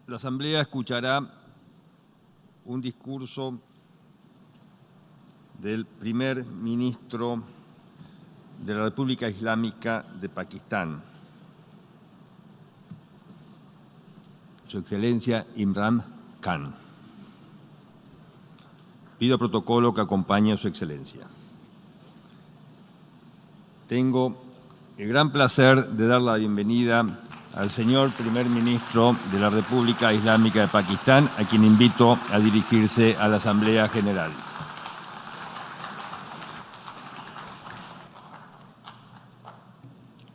La Asamblea escuchará un discurso del primer ministro de la República Islámica de Pakistán, Su Excelencia Imran Khan. Pido protocolo que acompañe a Su Excelencia. Tengo el gran placer de dar la bienvenida al señor primer ministro de la República Islámica de Pakistán, a quien invito a dirigirse a la Asamblea General.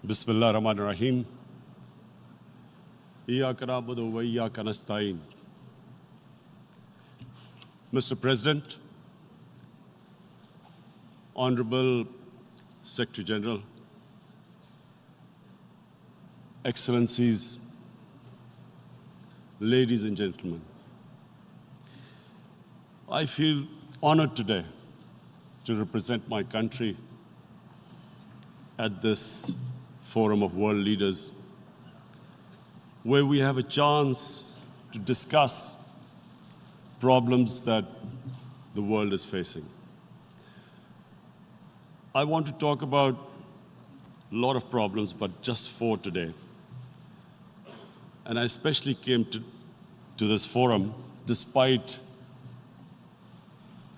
Bismillah ar-Rahman ar-Rahim. Iyyaka na'budu wa iyyaka nasta'in. Mr. President, Honorable Secretary General, Excellencies, ladies and gentlemen, I feel honored today to represent my country at this forum of world leaders, where we have a chance to discuss problems that the world is facing. I want to talk about a lot of problems, but just 4 today. And I especially came to this forum despite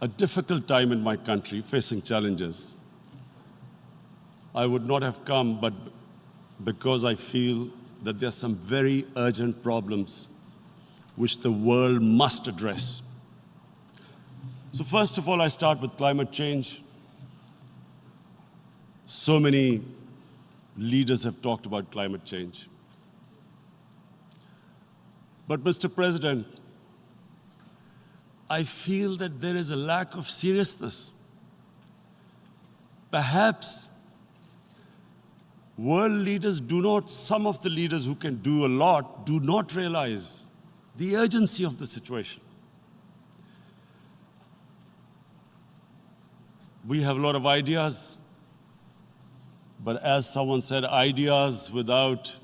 a difficult time in my country, facing challenges. I would not have come, but because I feel that there are some very urgent problems which the world must address. So first of all, I start with climate change. So many leaders have talked about climate change. But Mr. President, I feel that there is a lack of seriousness. Perhaps world leaders some of the leaders who can do a lot, do not realize the urgency of the situation. We have a lot of ideas, but as someone said, ideas without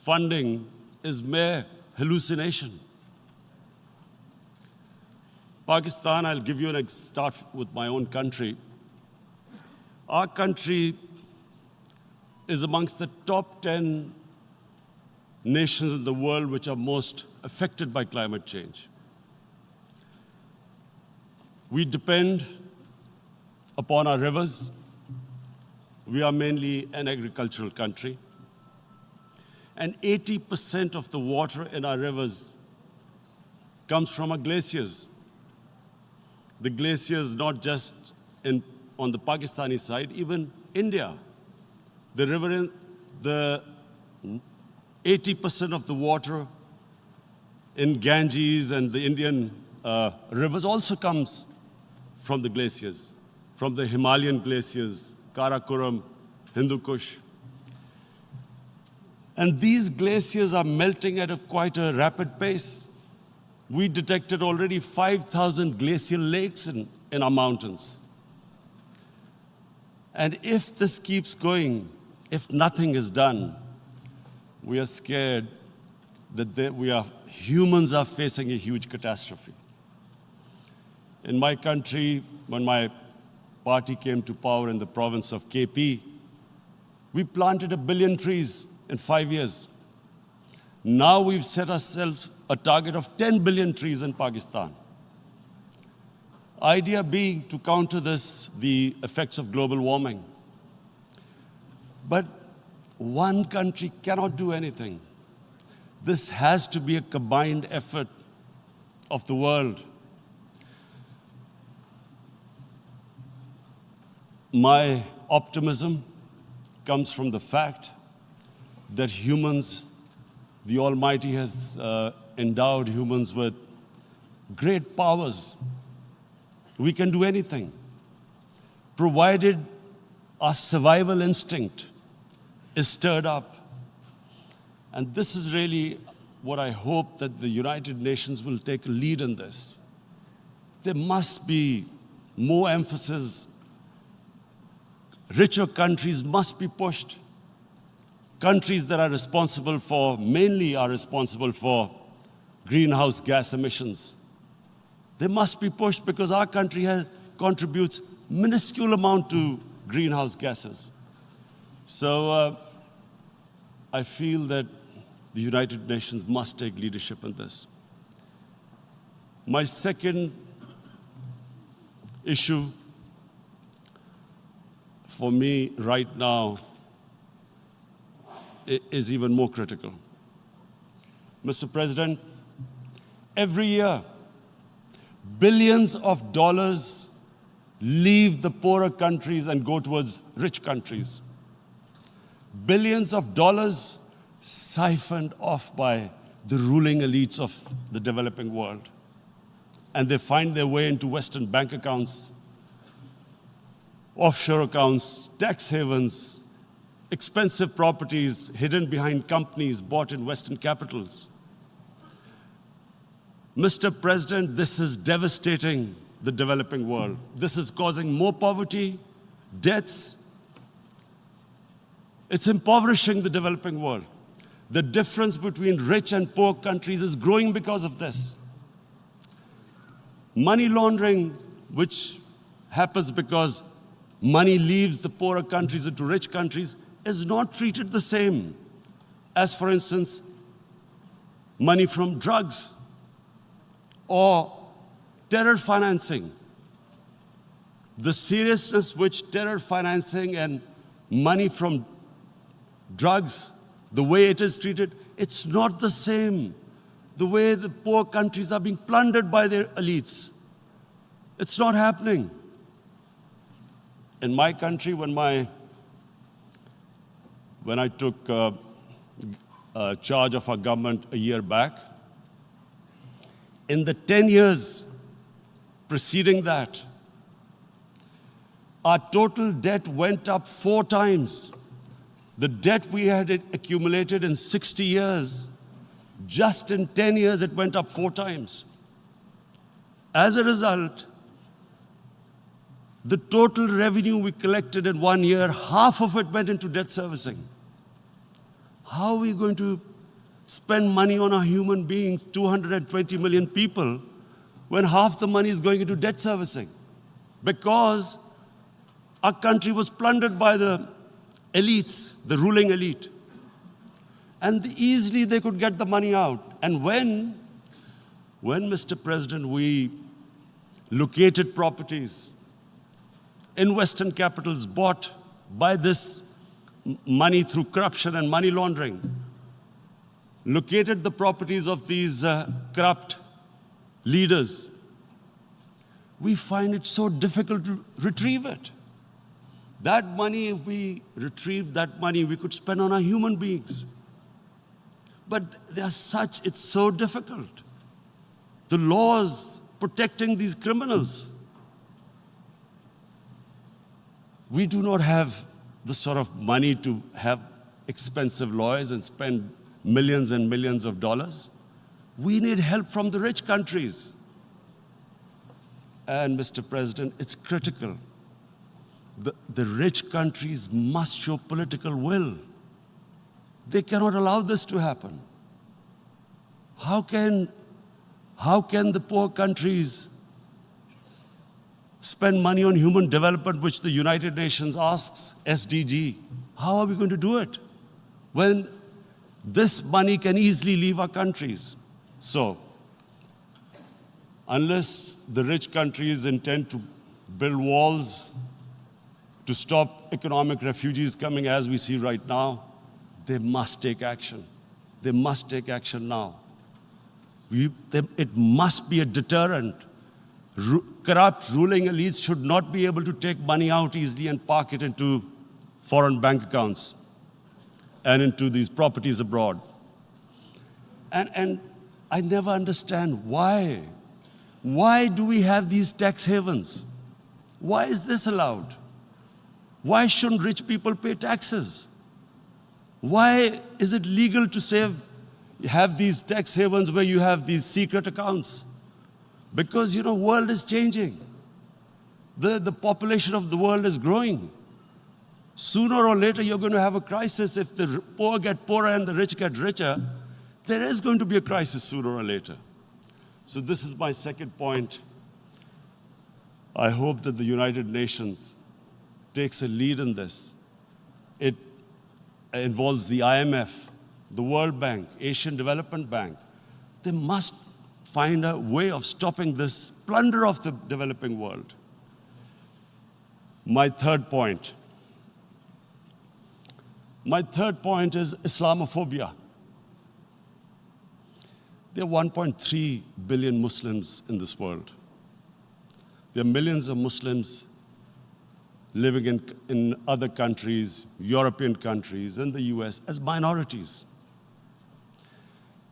funding is mere hallucination. Pakistan, I'll give you start with my own country. Our country is amongst the top 10 nations in the world which are most affected by climate change. We depend upon our rivers. We are mainly an agricultural country. And 80% of the water in our rivers comes from our glaciers. The glaciers, not just on the Pakistani side, even India. The 80% of the water in Ganges and the Indian rivers also comes from the glaciers, from the Himalayan glaciers, Karakoram, Hindu Kush. And these glaciers are melting at quite a rapid pace. We detected already 5,000 glacial lakes in our mountains. And if this keeps going, if nothing is done, we are scared that humans are facing a huge catastrophe. In my country, when my party came to power in the province of KP, we planted 1 billion trees in 5 years. Now we've set ourselves a target of 10 billion trees in Pakistan. Idea being to counter the effects of global warming. But one country cannot do anything. This has to be a combined effort of the world. My optimism comes from the fact that humans, the Almighty has endowed humans with great powers. We can do anything, provided our survival instinct is stirred up. And this is really what I hope that the United Nations will take a lead in this. There must be more emphasis. Richer countries must be pushed. Countries that are responsible for, mainly are responsible for greenhouse gas emissions. They must be pushed because our country contributes minuscule amount to greenhouse gases. So I feel that the United Nations must take leadership in this. My second issue for me right now is even more critical. Mr. President, every year, billions of dollars leave the poorer countries and go towards rich countries. Billions of dollars siphoned off by the ruling elites of the developing world. And they find their way into Western bank accounts, offshore accounts, tax havens, expensive properties hidden behind companies bought in Western capitals. Mr. President, this is devastating the developing world. This is causing more poverty, deaths. It's impoverishing the developing world. The difference between rich and poor countries is growing because of this. Money laundering, which happens because money leaves the poorer countries into rich countries, is not treated the same as, for instance, money from drugs or terror financing. The seriousness which terror financing and money from drugs, the way it is treated, it's not the same. The way the poor countries are being plundered by their elites. It's not happening. In my country, when I took charge of our government a year back, in the 10 years preceding that, our total debt went up 4 times. The debt we had accumulated in 60 years, just in 10 years, it went up 4 times. As a result, the total revenue we collected in 1 year, half of it went into debt servicing. How are we going to spend money on our human beings, 220 million people, when half the money is going into debt servicing? Because our country was plundered by the elites, the ruling elite. And easily they could get the money out. And when, Mr. President, we located properties in Western capitals bought by this money through corruption and money laundering, located the properties of these corrupt leaders, we find it so difficult to retrieve it. That money, if we retrieved that money, we could spend on our human beings. But it's so difficult. The laws protecting these criminals. We do not have the sort of money to have expensive lawyers and spend millions and millions of dollars. We need help from the rich countries. And Mr. President, it's critical. The rich countries must show political will. They cannot allow this to happen. How can the poor countries spend money on human development, which the United Nations asks, SDG? How are we going to do it when this money can easily leave our countries? So, unless the rich countries intend to build walls to stop economic refugees coming as we see right now, they must take action. They must take action now. It must be a deterrent. Corrupt ruling elites should not be able to take money out easily and park it into foreign bank accounts and into these properties abroad. And I never understand why. Why do we have these tax havens? Why is this allowed? Why shouldn't rich people pay taxes? Why is it legal to have these tax havens where you have these secret accounts? Because, the world is changing. The population of the world is growing. Sooner or later, you're going to have a crisis if the poor get poorer and the rich get richer. There is going to be a crisis sooner or later. So this is my second point. I hope that the United Nations takes a lead in this. It involves the IMF, the World Bank, Asian Development Bank. They must find a way of stopping this plunder of the developing world. My third point. My third point is Islamophobia. There are 1.3 billion Muslims in this world. There are millions of Muslims living in other countries, European countries, in the US, as minorities.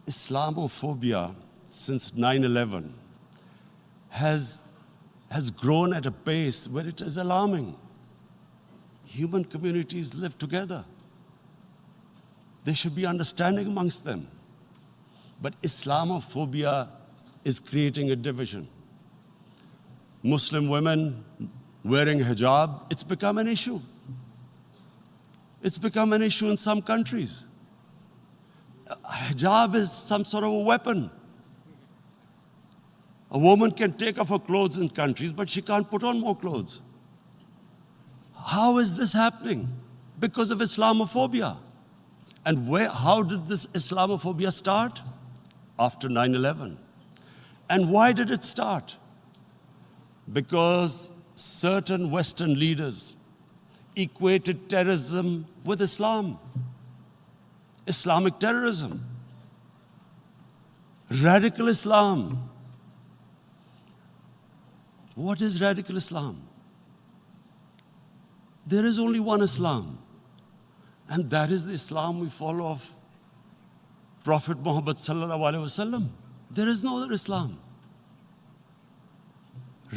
Islamophobia, since 9/11, has grown at a pace where it is alarming. Human communities live together. There should be understanding amongst them. But Islamophobia is creating a division. Muslim women wearing hijab, it's become an issue. It's become an issue in some countries. Hijab is some sort of a weapon. A woman can take off her clothes in countries, but she can't put on more clothes. How is this happening? Because of Islamophobia. And how did this Islamophobia start? After 9/11. And why did it start? Because certain Western leaders equated terrorism with Islam. Islamic terrorism. Radical Islam. What is radical Islam? There is only one Islam. And that is the Islam we follow of Prophet Muhammad sallallahu alaihi wasallam. There is no other Islam.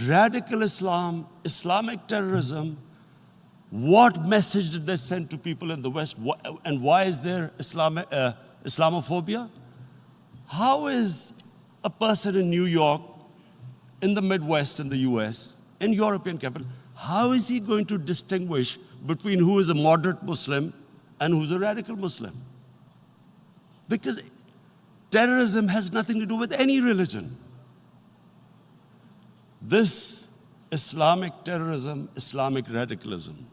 Radical Islam, Islamic terrorism, what message did they send to people in the West? And why is there Islamophobia? How is a person in New York, in the Midwest, in the US, in European capital, how is he going to distinguish between who is a moderate Muslim and who's a radical Muslim? Because terrorism has nothing to do with any religion. This Islamic terrorism, Islamic radicalism,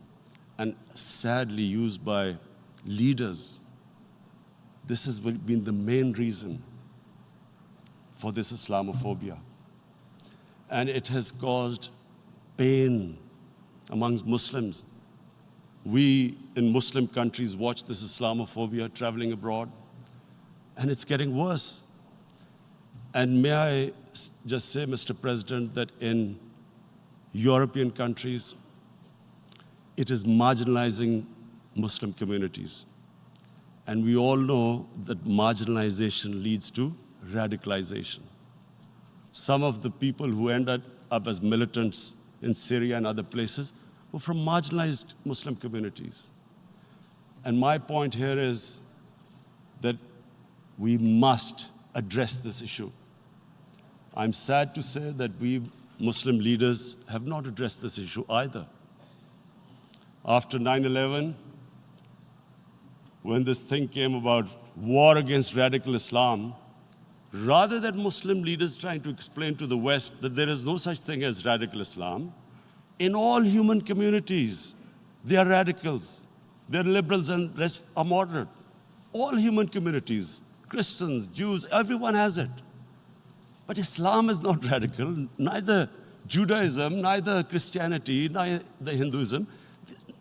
and sadly used by leaders, this has been the main reason for this Islamophobia. And it has caused pain amongst Muslims. We in Muslim countries watch this Islamophobia traveling abroad, and it's getting worse. And may I just say, Mr. President, that in European countries, it is marginalizing Muslim communities. And we all know that marginalization leads to radicalization. Some of the people who ended up as militants in Syria and other places were from marginalized Muslim communities. And my point here is that we must address this issue. I'm sad to say that we Muslim leaders have not addressed this issue either. After 9/11, when this thing came about war against radical Islam, rather than Muslim leaders trying to explain to the West that there is no such thing as radical Islam, in all human communities, they are radicals. They're liberals and rest are moderate. All human communities, Christians, Jews, everyone has it. But Islam is not radical, neither Judaism, neither Christianity, neither Hinduism.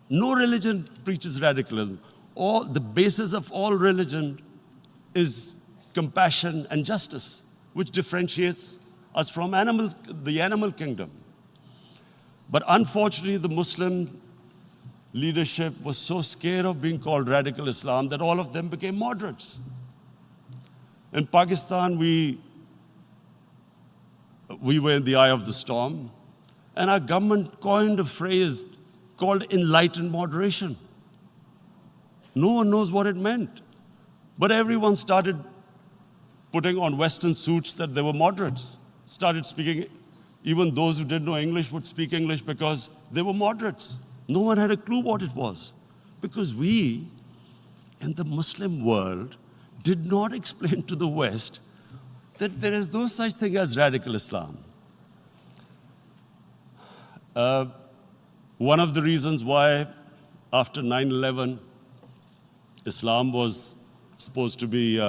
No religion preaches radicalism. The basis of all religion is compassion and justice, which differentiates us from the animal kingdom. But unfortunately, the Muslim leadership was so scared of being called radical Islam that all of them became moderates. In Pakistan, we were in the eye of the storm, and our government coined a phrase called enlightened moderation. No one knows what it meant, but everyone started putting on Western suits that they were moderates, started speaking. Even those who didn't know English would speak English because they were moderates. No one had a clue what it was. Because we, in the Muslim world, did not explain to the West that there is no such thing as radical Islam. One of the reasons why after 9/11, Islam was supposed to be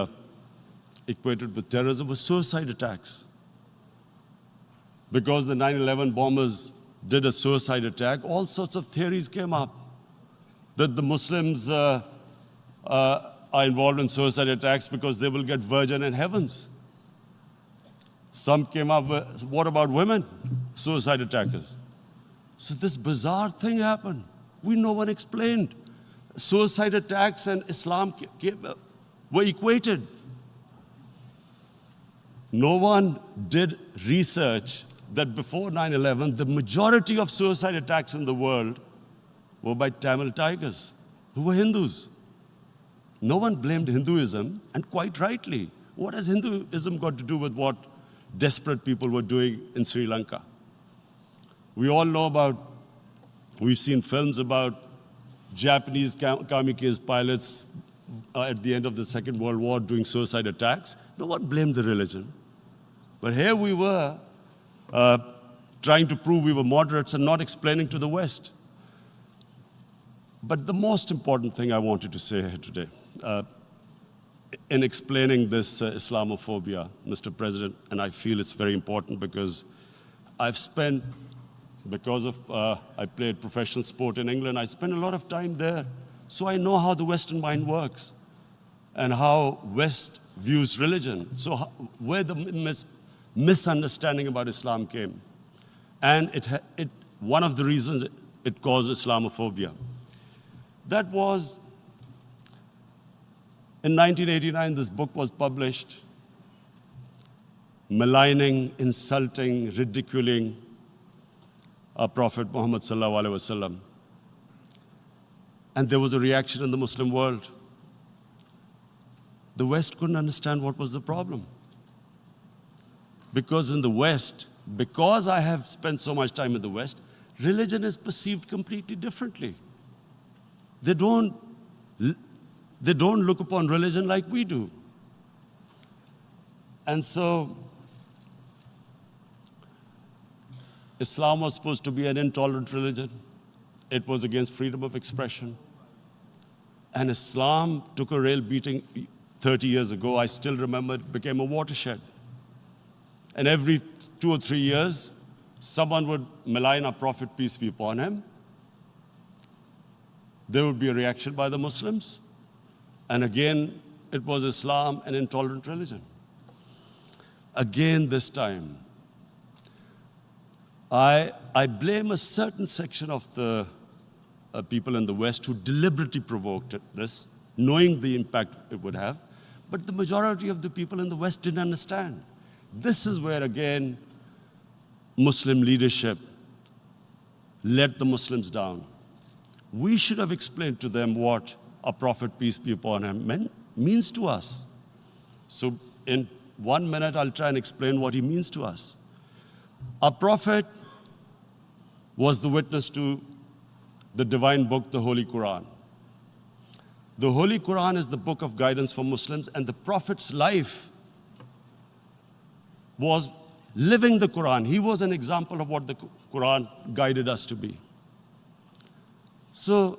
equated with terrorism was suicide attacks. Because the 9/11 bombers did a suicide attack, all sorts of theories came up that the Muslims are involved in suicide attacks because they will get virgin in heavens. Some came up with, what about women, suicide attackers? So this bizarre thing happened. No one explained. Suicide attacks and Islam were equated. No one did research that before 9/11, the majority of suicide attacks in the world were by Tamil Tigers, who were Hindus. No one blamed Hinduism, and quite rightly. What has Hinduism got to do with what desperate people were doing in Sri Lanka? We all know we've seen films about Japanese kamikaze pilots at the end of the Second World War doing suicide attacks. No one blamed the religion. But here we were trying to prove we were moderates and not explaining to the West. But the most important thing I wanted to say here today, in explaining this Islamophobia, Mr. President, and I feel it's very important because I've spent, because of I played professional sport in England, I spent a lot of time there. So I know how the Western mind works and how West views religion. So where the misunderstanding about Islam came. And one of the reasons it caused Islamophobia. That was, in 1989, this book was published, maligning, insulting, ridiculing our Prophet Muhammad sallallahu alaihi wasallam. And there was a reaction in the Muslim world. The West couldn't understand what was the problem. Because in the West, because I have spent so much time in the West, religion is perceived completely differently. They don't look upon religion like we do. And so, Islam was supposed to be an intolerant religion. It was against freedom of expression. And Islam took a real beating 30 years ago. I still remember it became a watershed. And every 2 or 3 years, someone would malign our Prophet, peace be upon him. There would be a reaction by the Muslims. And again, it was Islam, an intolerant religion. Again, this time, I blame a certain section of the people in the West who deliberately provoked this, knowing the impact it would have. But the majority of the people in the West didn't understand. This is where, again, Muslim leadership let the Muslims down. We should have explained to them what our Prophet, peace be upon him, means to us. So in 1 minute, I'll try and explain what he means to us. Our Prophet was the witness to the divine book, the Holy Quran. The Holy Quran is the book of guidance for Muslims, and the Prophet's life was living the Quran. He was an example of what the Quran guided us to be. So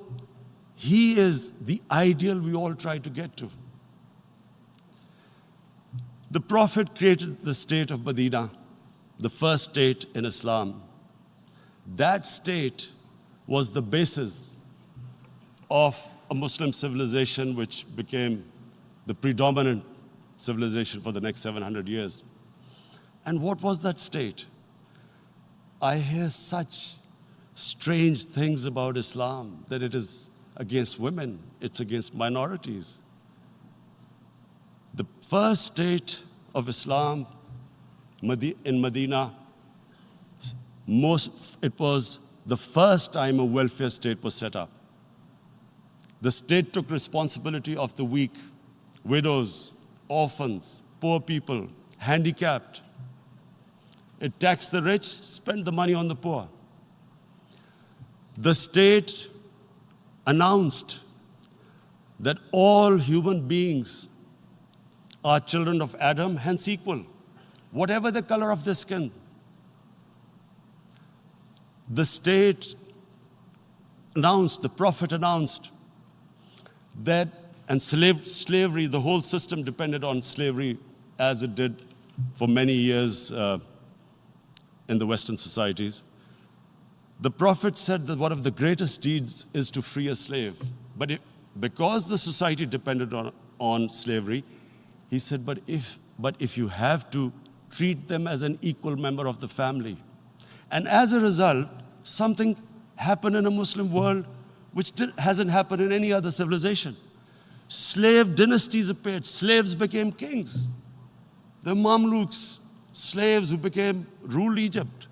he is the ideal we all try to get to. The Prophet created the state of Medina, the first state in Islam. That state was the basis of a Muslim civilization which became the predominant civilization for the next 700 years. And what was that state? I hear such strange things about Islam, that it is against women, it's against minorities. The first state of Islam in Medina, it was the first time a welfare state was set up. The state took responsibility of the weak, widows, orphans, poor people, handicapped. It taxed the rich, spent the money on the poor. The state announced that all human beings are children of Adam, hence equal, whatever the color of their skin. The state announced, the Prophet announced that, and slavery, the whole system depended on slavery as it did for many years in the Western societies. The Prophet said that one of the greatest deeds is to free a slave. But because the society depended on slavery, he said, but if you have to, treat them as an equal member of the family. And as a result, something happened in a Muslim world which hasn't happened in any other civilization. Slave dynasties appeared. Slaves became kings. The Mamluks, slaves who ruled Egypt.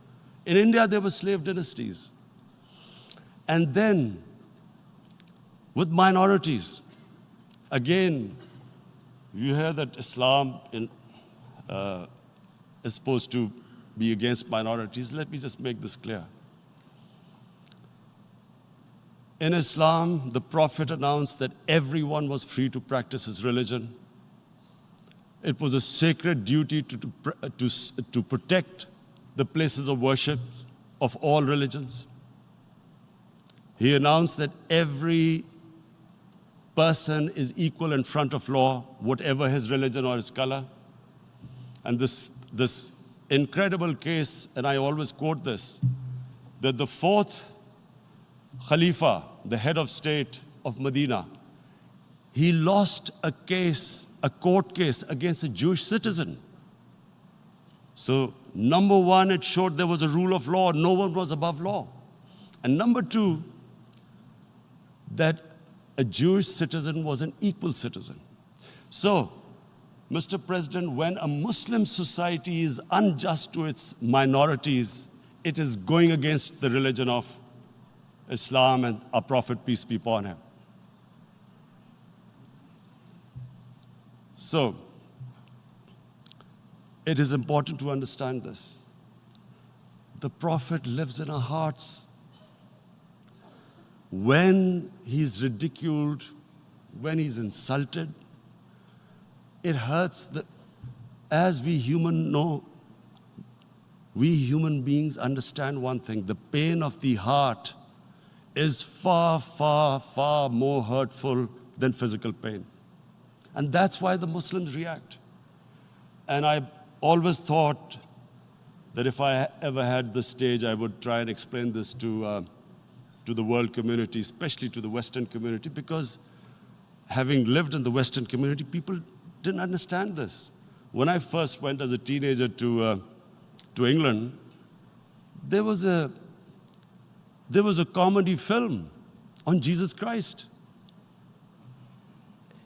In India, there were slave dynasties. And then, with minorities, again, you hear that Islam is supposed to be against minorities. Let me just make this clear. In Islam, the Prophet announced that everyone was free to practice his religion. It was a sacred duty to protect the places of worship of all religions. He announced that every person is equal in front of law, whatever his religion or his color. And this incredible case, and I always quote this, that the fourth Khalifa, the head of state of Medina, he lost a court case against a Jewish citizen. So, number one, it showed there was a rule of law, no one was above law. And number two, that a Jewish citizen was an equal citizen. So, Mr. President, when a Muslim society is unjust to its minorities, it is going against the religion of Islam and our Prophet, peace be upon him. So, it is important to understand this. The Prophet lives in our hearts. When he's ridiculed, when he's insulted, it hurts. As we human beings understand one thing, the pain of the heart is far, far, far more hurtful than physical pain. And that's why the Muslims react. And I always thought that if I ever had the stage, I would try and explain this to the world community, especially to the Western community, because having lived in the Western community, people didn't understand this. When I first went as a teenager to England, there was a comedy film on Jesus Christ.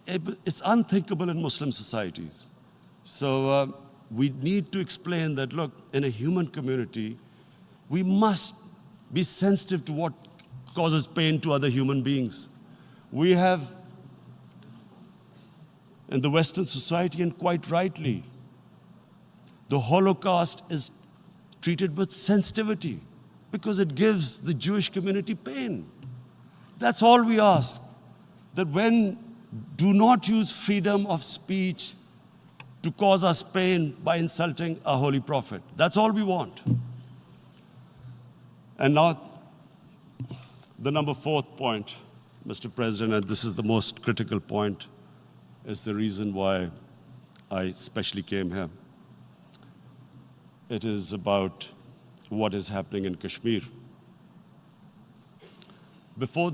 It's unthinkable in Muslim societies. So we need to explain that, look, in a human community, we must be sensitive to what causes pain to other human beings. We have, in the Western society, and quite rightly, the Holocaust is treated with sensitivity because it gives the Jewish community pain. That's all we ask. That do not use freedom of speech to cause us pain by insulting our holy prophet. That's all we want. And now, the number fourth point, Mr. President, and this is the most critical point, is the reason why I especially came here. It is about what is happening in Kashmir. Before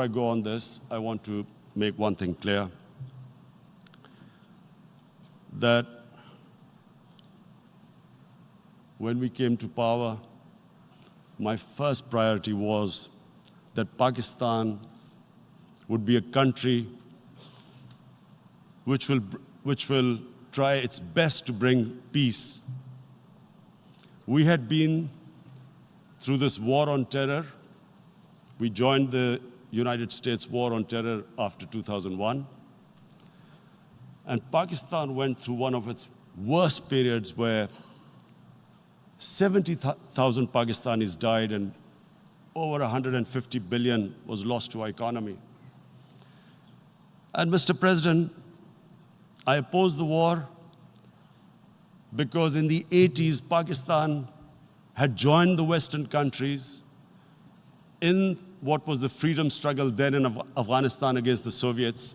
I go on this, I want to make one thing clear, that when we came to power, my first priority was that Pakistan would be a country which will try its best to bring peace. We had been through this war on terror. We joined the United States war on terror after 2001. And Pakistan went through one of its worst periods where 70,000 Pakistanis died and over 150 billion was lost to our economy. And Mr. President, I opposed the war because in the 80s, Pakistan had joined the Western countries in what was the freedom struggle then in Afghanistan against the Soviets.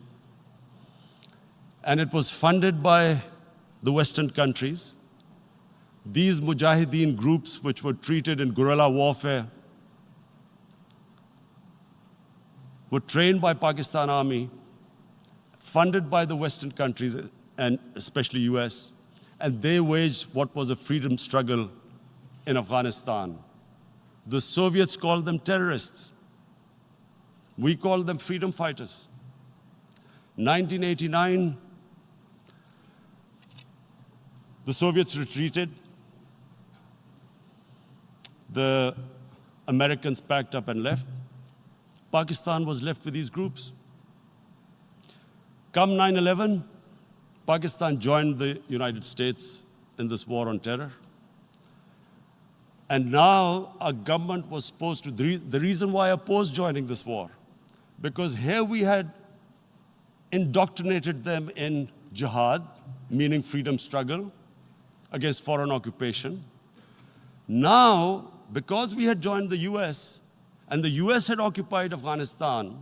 And it was funded by the Western countries. These Mujahideen groups, which were treated in guerrilla warfare, were trained by Pakistan Army, funded by the Western countries, and especially US, and they waged what was a freedom struggle in Afghanistan. The Soviets called them terrorists. We called them freedom fighters. 1989, the Soviets retreated. The Americans packed up and left. Pakistan was left with these groups. Come 9/11, Pakistan joined the United States in this war on terror. And now our government was supposed to, the reason why I opposed joining this war, because here we had indoctrinated them in jihad, meaning freedom struggle against foreign occupation. Now, because we had joined the US, and the US had occupied Afghanistan,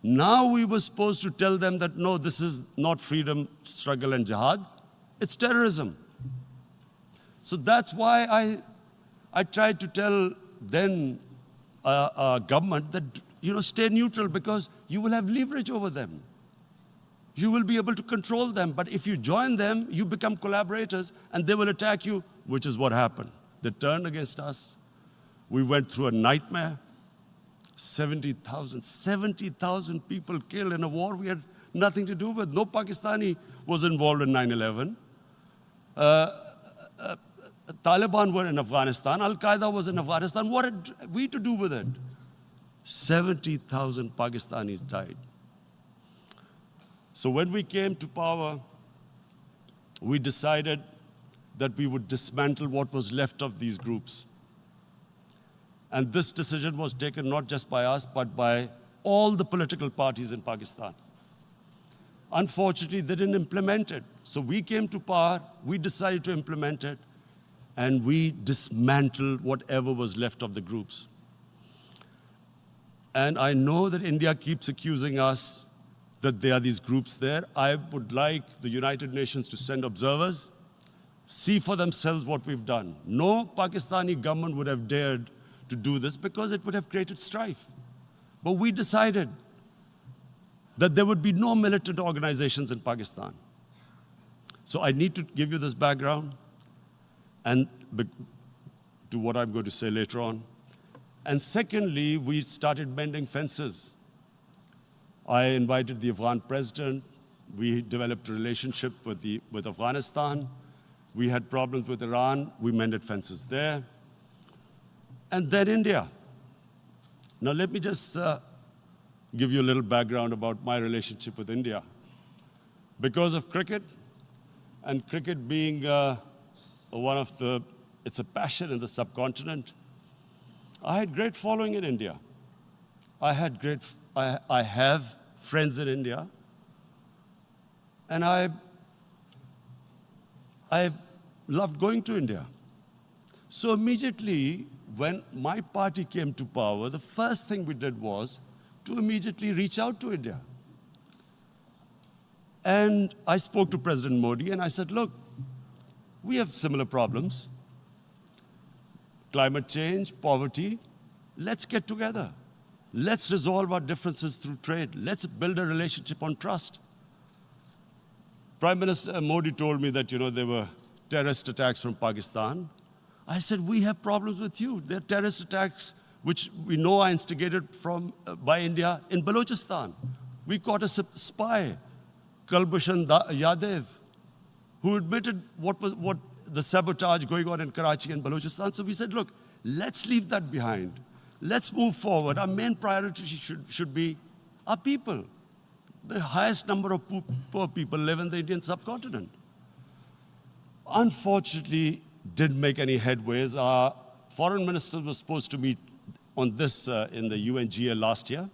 now we were supposed to tell them that, no, this is not freedom struggle and jihad, it's terrorism. So that's why I tried to tell then government that, stay neutral because you will have leverage over them. You will be able to control them, but if you join them, you become collaborators and they will attack you, which is what happened. They turned against us. We went through a nightmare. 70,000 people killed in a war we had nothing to do with. No Pakistani was involved in 9/11. Taliban were in Afghanistan. Al-Qaeda was in Afghanistan. What had we to do with it? 70,000 Pakistanis died. So when we came to power, we decided that we would dismantle what was left of these groups. And this decision was taken not just by us, but by all the political parties in Pakistan. Unfortunately, they didn't implement it. So we came to power, we decided to implement it, and we dismantled whatever was left of the groups. And I know that India keeps accusing us that there are these groups there. I would like the United Nations to send observers, see for themselves what we've done. No Pakistani government would have dared to do this because it would have created strife. But we decided that there would be no militant organizations in Pakistan. So I need to give you this background and to what I'm going to say later on. And secondly, we started mending fences. I invited the Afghan president. We developed a relationship with Afghanistan. We had problems with Iran. We mended fences there. And then India. Now let me just give you a little background about my relationship with India. Because of cricket, and cricket being it's a passion in the subcontinent, I had great following in India. I have friends in India, and I loved going to India. So immediately, when my party came to power, the first thing we did was to immediately reach out to India. And I spoke to President Modi and I said, look, we have similar problems. Climate change, poverty, let's get together. Let's resolve our differences through trade. Let's build a relationship on trust. Prime Minister Modi told me that, there were terrorist attacks from Pakistan. I said, we have problems with you. There are terrorist attacks which we know are instigated by India in Balochistan. We caught a spy, Kulbhushan Yadav, who admitted what the sabotage going on in Karachi and Balochistan. So we said, look, let's leave that behind. Let's move forward. Our main priority should be our people. The highest number of poor people live in the Indian subcontinent. Unfortunately, didn't make any headways. Our foreign ministers were supposed to meet on this in the UNGA last year.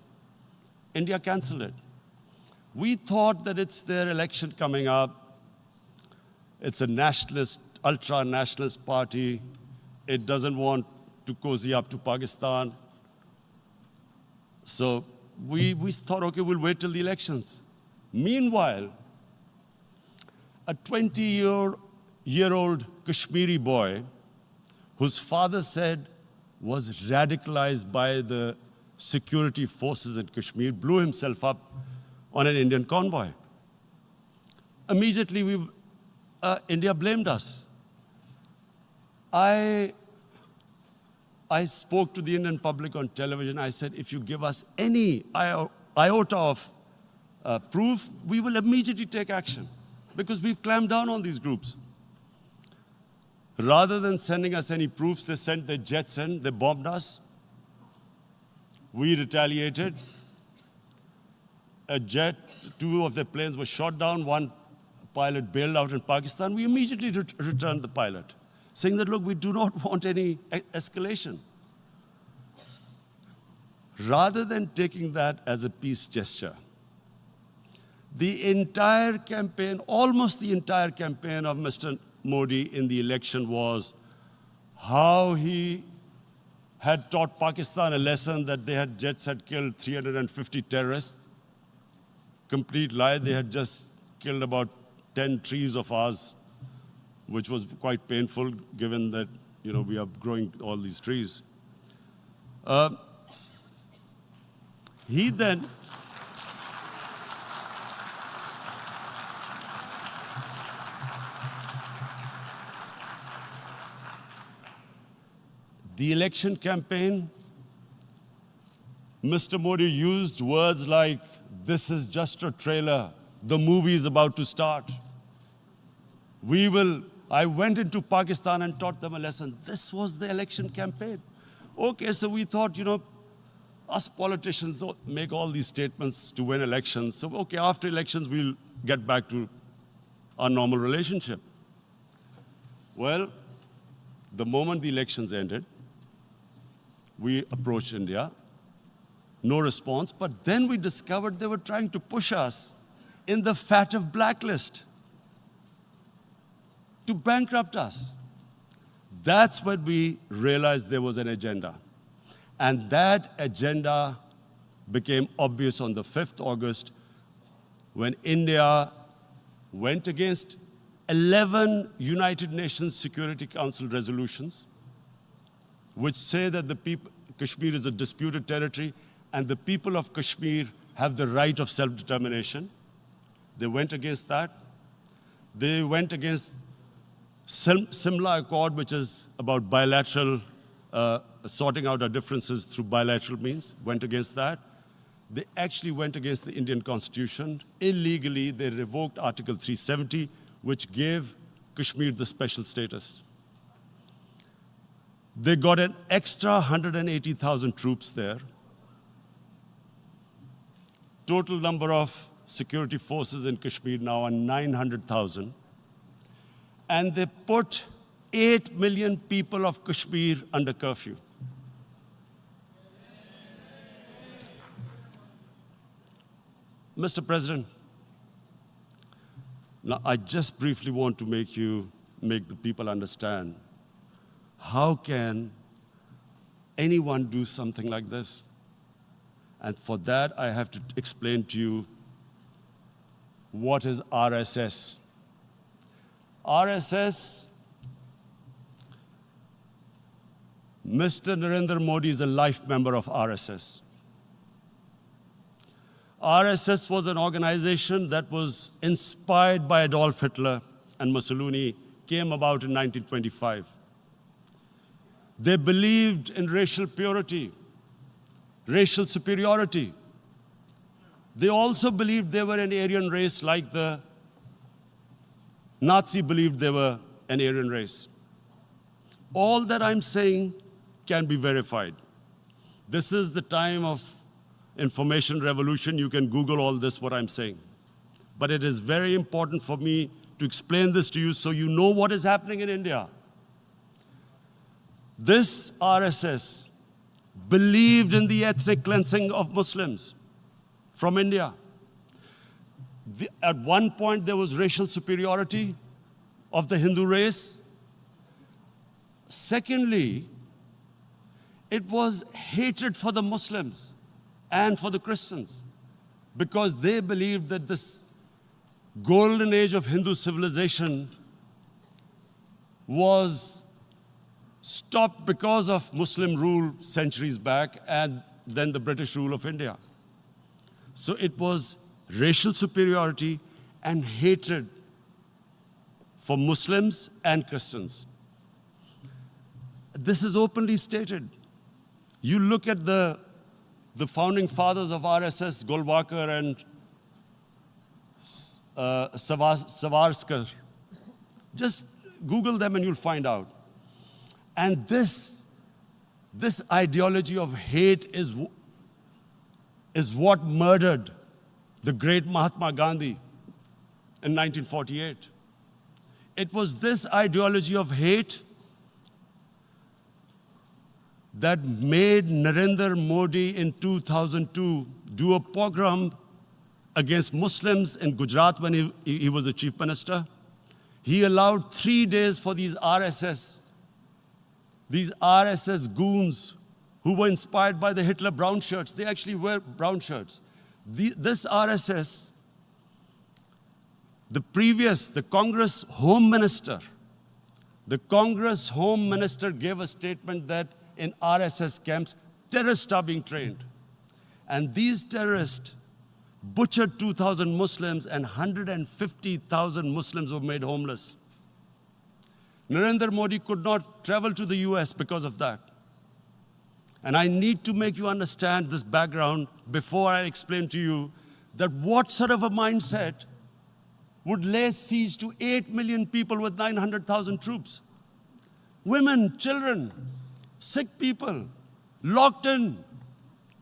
India canceled it. We thought that it's their election coming up. It's a nationalist, ultra-nationalist party. It doesn't want to cozy up to Pakistan. So we thought, okay, we'll wait till the elections. Meanwhile, a 20-year-old Kashmiri boy, whose father said was radicalized by the security forces in Kashmir, blew himself up on an Indian convoy. Immediately, India blamed us. I spoke to the Indian public on television. I said, if you give us any iota of proof, we will immediately take action, because we've clamped down on these groups. Rather than sending us any proofs, they sent their jets in, they bombed us. We retaliated. A jet, 2 of their planes were shot down, 1 pilot bailed out in Pakistan. We immediately returned the pilot, saying that, look, we do not want any escalation. Rather than taking that as a peace gesture, the entire campaign, almost the entire campaign of Mr. Modi in the election was how he had taught Pakistan a lesson that jets had killed 350 terrorists. Complete lie. They had just killed about 10 trees of ours, which was quite painful given that, we are growing all these trees. He then the election campaign, Mr. Modi used words like, this is just a trailer, the movie is about to start. I went into Pakistan and taught them a lesson. This was the election campaign. Okay, so we thought, us politicians make all these statements to win elections. So, okay, after elections, we'll get back to our normal relationship. Well, the moment the elections ended, we approached India, no response, but then we discovered they were trying to push us in the FATF blacklist to bankrupt us. That's when we realized there was an agenda. And that agenda became obvious on the 5th August when India went against 11 United Nations Security Council resolutions, which say that Kashmir is a disputed territory and the people of Kashmir have the right of self-determination. They went against that. They went against Simla Accord, which is about bilateral, sorting out our differences through bilateral means, went against that. They actually went against the Indian Constitution. Illegally, they revoked Article 370, which gave Kashmir the special status. They got an extra 180,000 troops there. Total number of security forces in Kashmir now are 900,000. And they put 8 million people of Kashmir under curfew. Mr. President, now I just briefly want to make the people understand, how can anyone do something like this? And for that, I have to explain to you what is RSS. RSS, Mr. Narendra Modi is a life member of RSS. RSS was an organization that was inspired by Adolf Hitler and Mussolini, came about in 1925. They believed in racial purity, racial superiority. They also believed they were an Aryan race like the Nazi believed they were an Aryan race. All that I'm saying can be verified. This is the time of information revolution. You can Google all this, what I'm saying. But it is very important for me to explain this to you so you know what is happening in India. This RSS believed in the ethnic cleansing of Muslims from India. At one point, there was racial superiority of the Hindu race. Secondly, it was hatred for the Muslims and for the Christians, because they believed that this golden age of Hindu civilization was stopped because of Muslim rule centuries back and then the British rule of India. So it was racial superiority and hatred for Muslims and Christians. This is openly stated. You look at the founding fathers of RSS, Golwalkar and Savarkar. Just Google them and you'll find out. And this ideology of hate is what murdered the great Mahatma Gandhi in 1948. It was this ideology of hate that made Narendra Modi in 2002 do a pogrom against Muslims in Gujarat when he was the chief minister. He allowed 3 days for these RSS goons who were inspired by the Hitler brown shirts. They actually wear brown shirts. This RSS, the Congress Home Minister gave a statement that in RSS camps, terrorists are being trained. And these terrorists butchered 2,000 Muslims and 150,000 Muslims were made homeless. Narendra Modi could not travel to the US because of that. And I need to make you understand this background before I explain to you that what sort of a mindset would lay siege to 8 million people with 900,000 troops. Women, children, sick people, locked in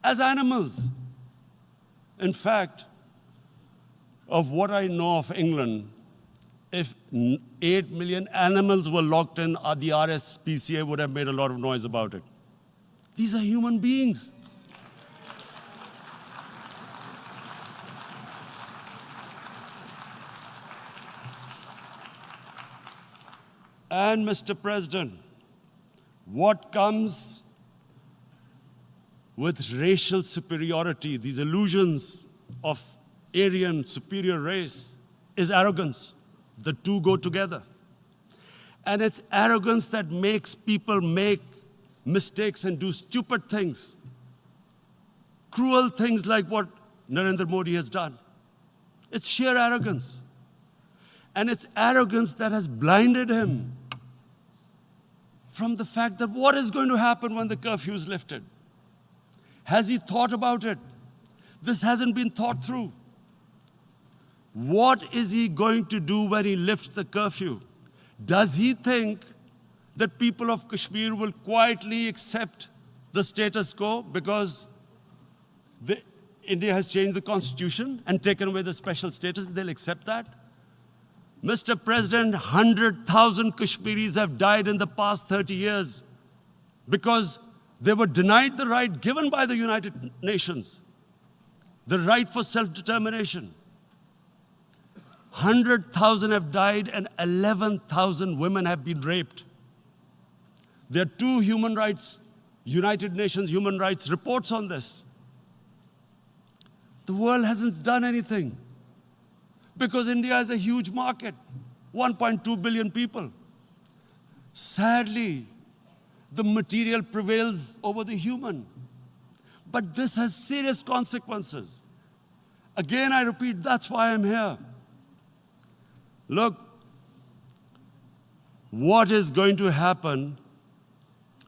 as animals. In fact, of what I know of England, if 8 million animals were locked in, the RSPCA would have made a lot of noise about it. These are human beings. And Mr. President, what comes with racial superiority, these illusions of Aryan superior race, is arrogance. The two go together. And it's arrogance that makes people make mistakes and do stupid things. Cruel things like what Narendra Modi has done. It's sheer arrogance. And it's arrogance that has blinded him from the fact that what is going to happen when the curfew is lifted? Has he thought about it? This hasn't been thought through. What is he going to do when he lifts the curfew? Does he think that people of Kashmir will quietly accept the status quo because India has changed the constitution and taken away the special status? They'll accept that? Mr. President, 100,000 Kashmiris have died in the past 30 years because they were denied the right given by the United Nations, the right for self-determination. 100,000 have died and 11,000 women have been raped. There are 2 United Nations human rights reports on this. The world hasn't done anything because India is a huge market, 1.2 billion people. Sadly, the material prevails over the human. But this has serious consequences. Again, I repeat, that's why I'm here. Look, what is going to happen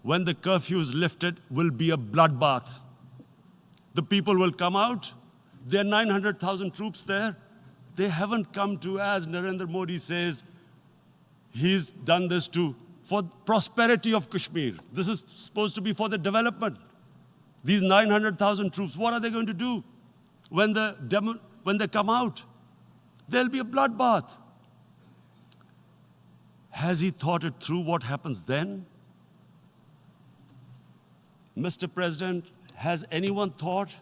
when the curfew is lifted will be a bloodbath. The people will come out. There are 900,000 troops there. They haven't come to, as Narendra Modi says, he's done this for prosperity of Kashmir. This is supposed to be for the development. These 900,000 troops, what are they going to do when they come out? There'll be a bloodbath. Has he thought it through what happens then? Mr. President, has anyone thought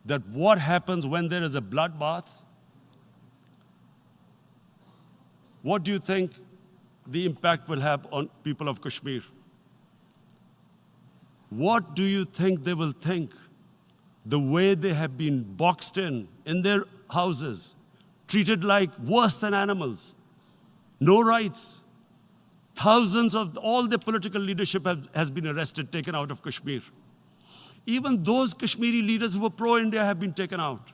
that what happens when there is a bloodbath? What do you think the impact will have on people of Kashmir? What do you think they will think? The way they have been boxed in their houses, treated like worse than animals, no rights. Thousands of all the political leadership has been arrested, taken out of Kashmir. Even those Kashmiri leaders who were pro-India have been taken out.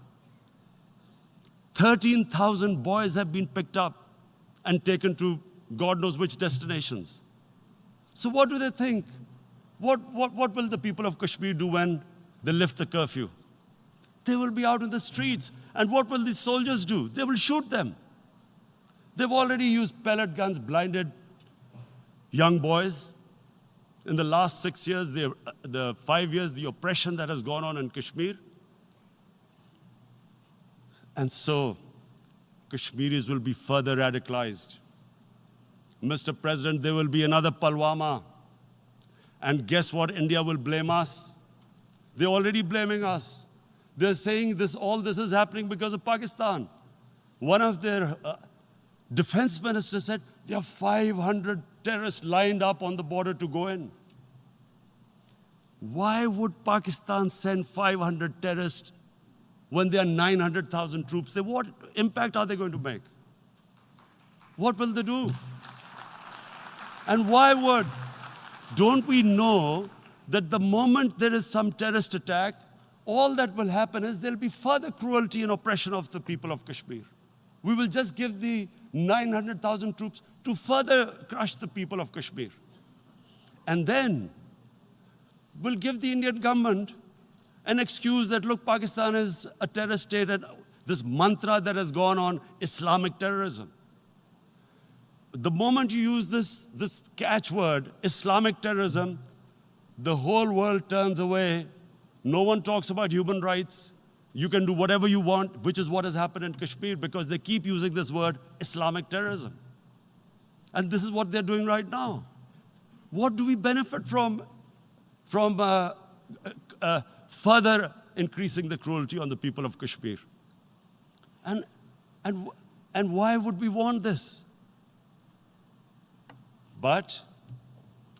13,000 boys have been picked up and taken to God knows which destinations. So what do they think? What will the people of Kashmir do when they lift the curfew? They will be out in the streets. And what will these soldiers do? They will shoot them. They've already used pellet guns, blinded young boys. In the last 6 years, the 5 years, the oppression that has gone on in Kashmir. And so, Kashmiris will be further radicalized. Mr. President, there will be another Pulwama. And guess what? India will blame us. They're already blaming us. They're saying all this is happening because of Pakistan. One of their defense ministers said, there are 500 terrorists lined up on the border to go in. Why would Pakistan send 500 terrorists when there are 900,000 troops? What impact are they going to make? What will they do? And why would? Don't we know that the moment there is some terrorist attack, all that will happen is there'll be further cruelty and oppression of the people of Kashmir. We will just give the 900,000 troops to further crush the people of Kashmir. And then we'll give the Indian government an excuse that, look, Pakistan is a terrorist state, and this mantra that has gone on, Islamic terrorism. The moment you use this catchword, Islamic terrorism, the whole world turns away. No one talks about human rights. You can do whatever you want, which is what has happened in Kashmir, because they keep using this word, Islamic terrorism. And this is what they're doing right now. What do we benefit from further increasing the cruelty on the people of Kashmir? And why would we want this? But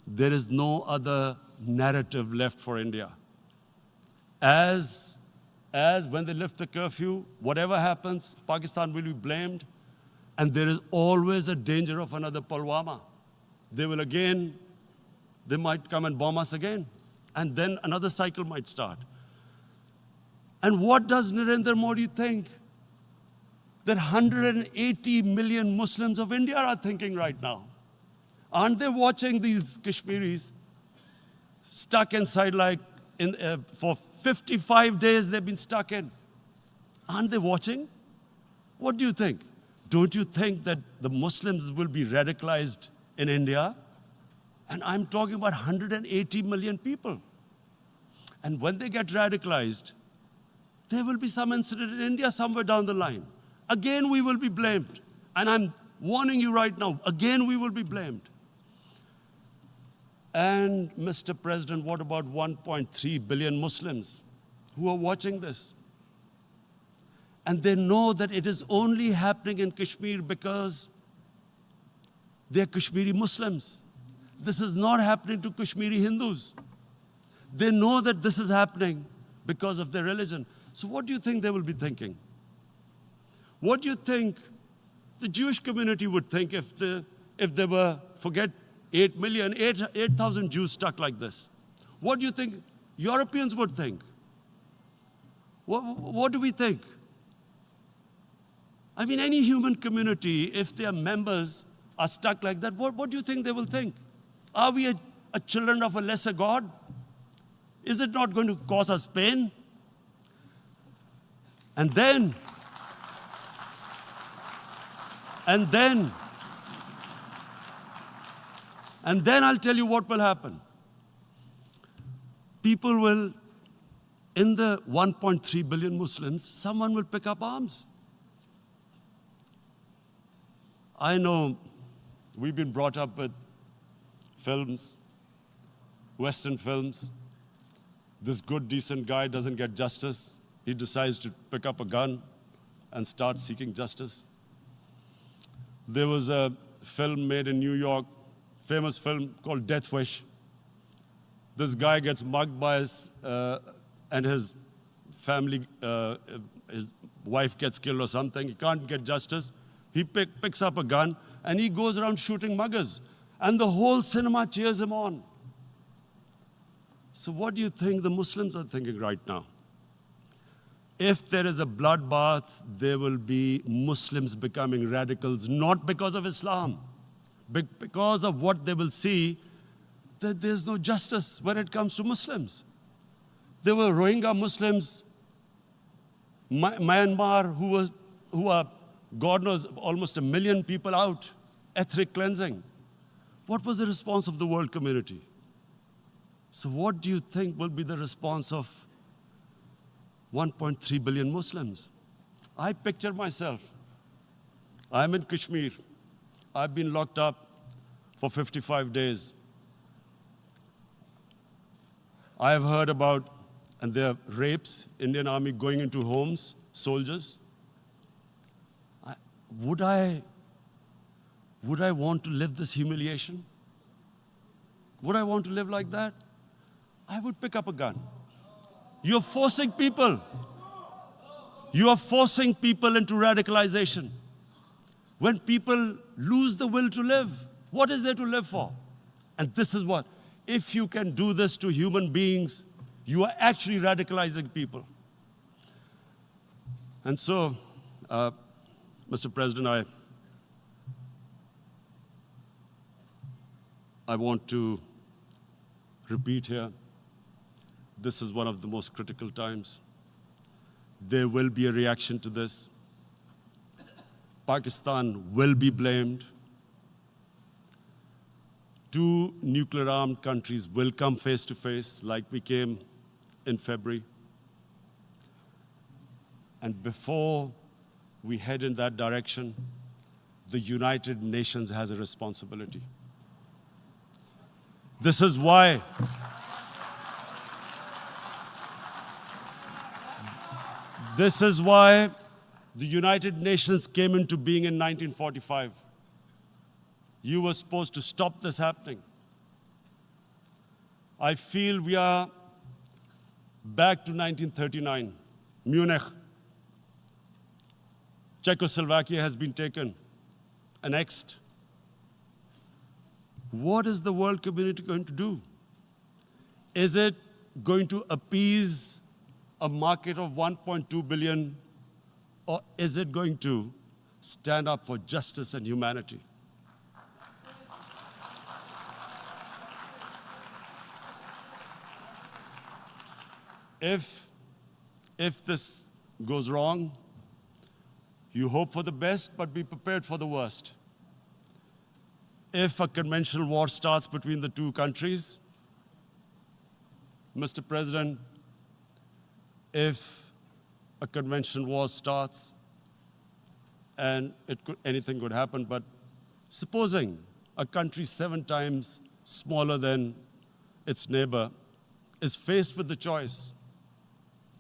there is no other narrative left for India. As when they lift the curfew, whatever happens, Pakistan will be blamed, and there is always a danger of another Pulwama. They might come and bomb us again, and then another cycle might start. And what does Narendra Modi think? That 180 million Muslims of India are thinking right now. Aren't they watching these Kashmiris stuck inside for 55 days they've been stuck in? Aren't they watching? What do you think? Don't you think that the Muslims will be radicalized in India? And I'm talking about 180 million people. And when they get radicalized, there will be some incident in India somewhere down the line. Again, we will be blamed. And I'm warning you right now, again, we will be blamed. And Mr. President, what about 1.3 billion Muslims who are watching this? And they know that it is only happening in Kashmir because they're Kashmiri Muslims. This is not happening to Kashmiri Hindus. They know that this is happening because of their religion. So what do you think they will be thinking? What do you think the Jewish community would think if they were, forget 8,000 Jews stuck like this? What do you think Europeans would think? What do we think? I mean, any human community, if their members are stuck like that, what do you think they will think? Are we a children of a lesser God? Is it not going to cause us pain? And then I'll tell you what will happen. People will, in the 1.3 billion Muslims, someone will pick up arms. I know we've been brought up with films, Western films. This good, decent guy doesn't get justice. he decides to pick up a gun and start seeking justice. There was a film made in New York, famous film called Death Wish. This guy gets mugged by and his family, his wife gets killed or something. He can't get justice. He picks up a gun and he goes around shooting muggers. And the whole cinema cheers him on. So what do you think the Muslims are thinking right now? If there is a bloodbath, there will be Muslims becoming radicals, not because of Islam, but because of what they will see, that there's no justice when it comes to Muslims. There were Rohingya Muslims, Myanmar, who are, God knows, almost 1 million people out, ethnic cleansing. What was the response of the world community? So what do you think will be the response of 1.3 billion Muslims? I picture myself. I'm in Kashmir. I've been locked up for 55 days. I have heard about, and there are rapes, Indian Army going into homes, soldiers. Would I want to live this humiliation? Would I want to live like that? I would pick up a gun. You're forcing people. You are forcing people into radicalization. When people lose the will to live, what is there to live for? And this is what, if you can do this to human beings, you are actually radicalizing people. And so, Mr. President, I want to repeat here, this is one of the most critical times. There will be a reaction to this. Pakistan will be blamed. 2 nuclear-armed countries will come face to face like we came in February. And before we head in that direction, the United Nations has a responsibility. This is why the United Nations came into being in 1945. You were supposed to stop this happening. I feel we are back to 1939, Munich. Czechoslovakia has been taken, annexed. What is the world community going to do? Is it going to appease a market of 1.2 billion, or is it going to stand up for justice and humanity? If this goes wrong, you hope for the best, but be prepared for the worst. If a conventional war starts between the 2 countries, Mr. President, if a conventional war starts, and anything could happen, but supposing a country 7 times smaller than its neighbor is faced with the choice,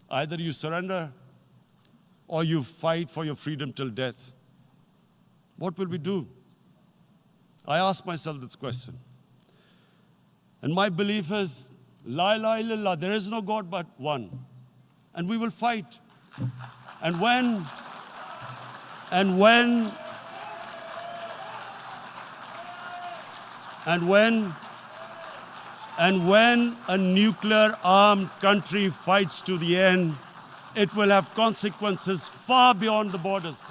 either you surrender or you fight for your freedom till death, what will we do? I ask myself this question. And my belief is, La ilaha illallah, there is no God but one. And we will fight. And when a nuclear-armed country fights to the end, it will have consequences far beyond the borders.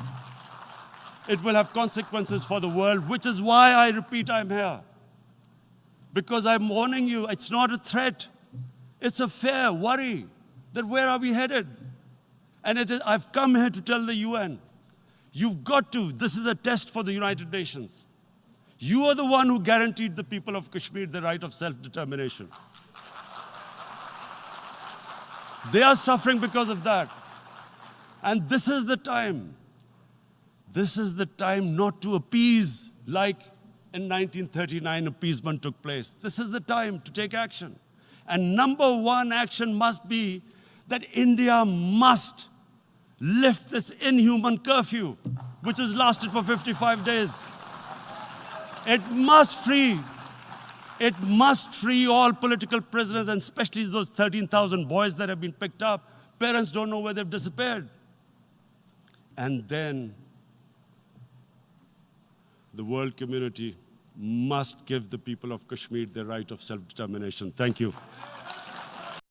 It will have consequences for the world, which is why I repeat I'm here. Because I'm warning you, it's not a threat. It's a fair worry that where are we headed? And I've come here to tell the UN, you've got to, this is a test for the United Nations. You are the one who guaranteed the people of Kashmir the right of self-determination. They are suffering because of that. And this is the time. This is the time not to appease like in 1939 appeasement took place. This is the time to take action. And number 1 action must be that India must lift this inhuman curfew, which has lasted for 55 days. It must free all political prisoners, and especially those 13,000 boys that have been picked up. Parents don't know where they've disappeared. And then the world community must give the people of Kashmir their right of self-determination. Thank you.